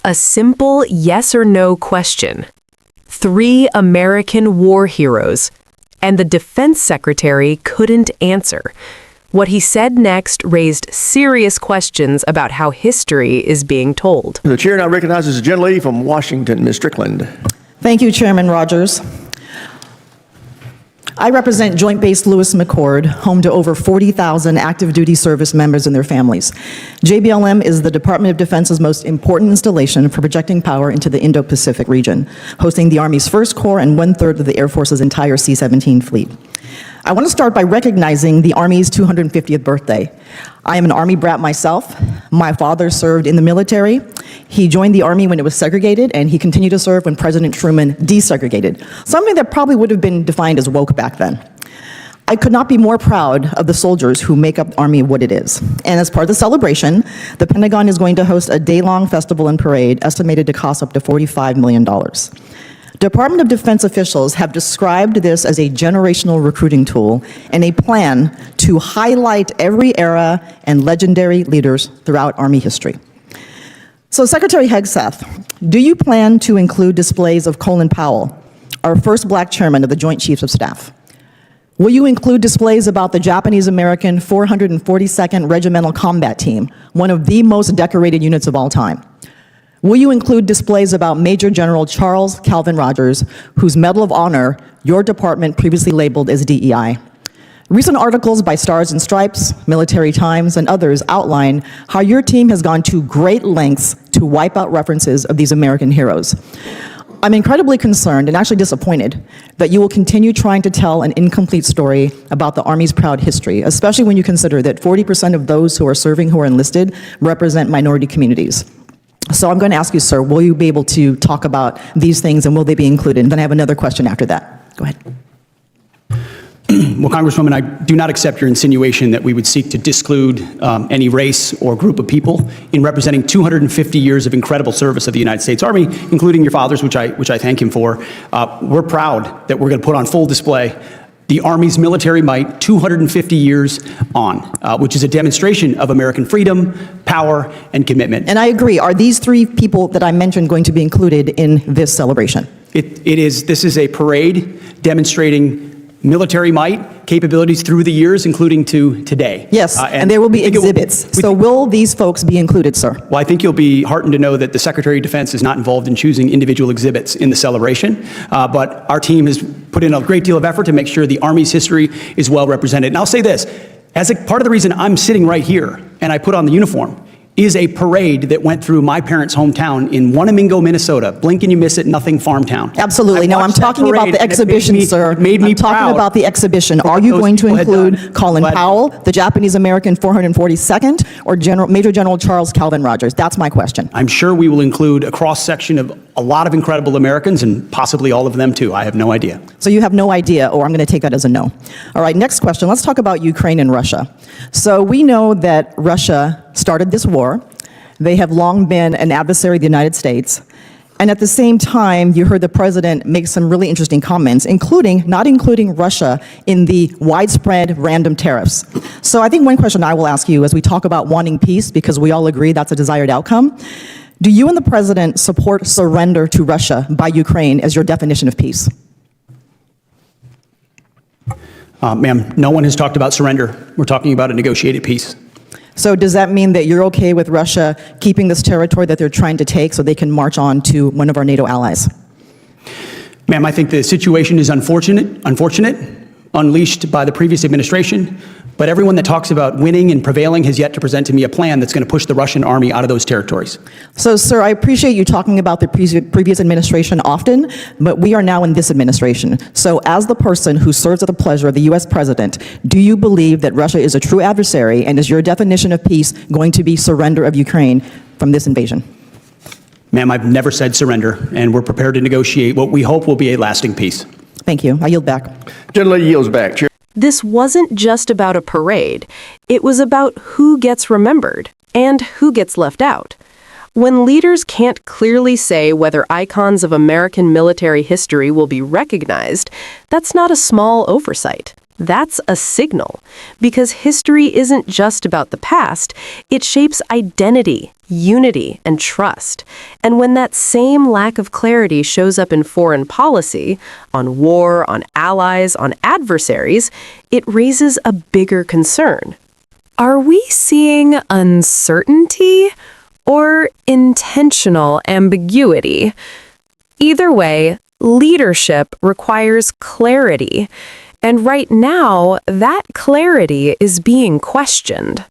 A simple yes or no question. 3 American war heroes, and the defense secretary couldn't answer. What he said next raised serious questions about how history is being told. The chair now recognizes the gentlelady from Washington, Ms. Strickland. Thank you, Chairman Rogers. I represent Joint Base Lewis McChord, home to over 40,000 active duty service members and their families. JBLM is the Department of Defense's most important installation for projecting power into the Indo-Pacific region, hosting the Army's 1st Corps and 1/3 of the Air Force's entire C-17 fleet. I want to start by recognizing the Army's 250th birthday. I am an Army brat myself. My father served in the military. He joined the Army when it was segregated, and he continued to serve when President Truman desegregated, something that probably would have been defined as woke back then. I could not be more proud of the soldiers who make up the Army what it is. And as part of the celebration, the Pentagon is going to host a day-long festival and parade estimated to cost up to $45 million. Department of Defense officials have described this as a generational recruiting tool and a plan to highlight every era and legendary leaders throughout Army history. So, Secretary Hegseth, do you plan to include displays of Colin Powell, our first Black chairman of the Joint Chiefs of Staff? Will you include displays about the Japanese-American 442nd Regimental Combat Team, one of the most decorated units of all time? Will you include displays about Major General Charles Calvin Rogers, whose Medal of Honor your department previously labeled as DEI? Recent articles by Stars and Stripes, Military Times, and others outline how your team has gone to great lengths to wipe out references of these American heroes. I'm incredibly concerned and actually disappointed that you will continue trying to tell an incomplete story about the Army's proud history, especially when you consider that 40% of those who are serving, who are enlisted, represent minority communities. So I'm going to ask you, sir, will you be able to talk about these things and will they be included? And then I have another question after that. Go ahead. Well, Congresswoman, I do not accept your insinuation that we would seek to disclude any race or group of people in representing 250 years of incredible service of the United States Army, including your father's, which I thank him for. We're proud that we're going to put on full display the Army's military might 250 years on, which is a demonstration of American freedom, power, and commitment. And I agree. Are these 3 people that I mentioned going to be included in this celebration? This is a parade demonstrating military might, capabilities through the years, including to today. Yes, and there will be exhibits. So will these folks be included, sir? Well, I think you'll be heartened to know that the Secretary of Defense is not involved in choosing individual exhibits in the celebration, but our team has put in a great deal of effort to make sure the Army's history is well represented. And I'll say this, as a part of the reason I'm sitting right here and I put on the uniform is a parade that went through my parents' hometown in Wanamingo, Minnesota. Blink and you miss it, nothing farm town. Absolutely. Now, I'm talking about the exhibition, sir. It made me proud. I'm talking about the exhibition. Are you going to include Colin Powell, the Japanese-American 442nd, or Major General Charles Calvin Rogers? That's my question. I'm sure we will include a cross-section of a lot of incredible Americans and possibly all of them, too. I have no idea. So you have no idea, or I'm going to take that as a no. All right, next question. Let's talk about Ukraine and Russia. So we know that Russia started this war. They have long been an adversary of the United States. And at the same time, you heard the president make some really interesting comments, not including Russia in the widespread random tariffs. So I think one question I will ask you as we talk about wanting peace, because we all agree that's a desired outcome, do you and the president support surrender to Russia by Ukraine as your definition of peace? Ma'am, no one has talked about surrender. We're talking about a negotiated peace. So does that mean that you're okay with Russia keeping this territory that they're trying to take so they can march on to one of our NATO allies? Ma'am, I think the situation is unfortunate, unleashed by the previous administration, but everyone that talks about winning and prevailing has yet to present to me a plan that's going to push the Russian army out of those territories. So, sir, I appreciate you talking about the previous administration often, but we are now in this administration. So as the person who serves at the pleasure of the U.S. president, do you believe that Russia is a true adversary, and is your definition of peace going to be surrender of Ukraine from this invasion? Ma'am, I've never said surrender, and we're prepared to negotiate what we hope will be a lasting peace. Thank you. I yield back. Gentlelady yields back. Chair. This wasn't just about a parade. It was about who gets remembered and who gets left out. When leaders can't clearly say whether icons of American military history will be recognized, that's not a small oversight. That's a signal, because history isn't just about the past, it shapes identity, unity, and trust. And when that same lack of clarity shows up in foreign policy, on war, on allies, on adversaries, it raises a bigger concern. Are we seeing uncertainty or intentional ambiguity? Either way, leadership requires clarity. And right now, that clarity is being questioned.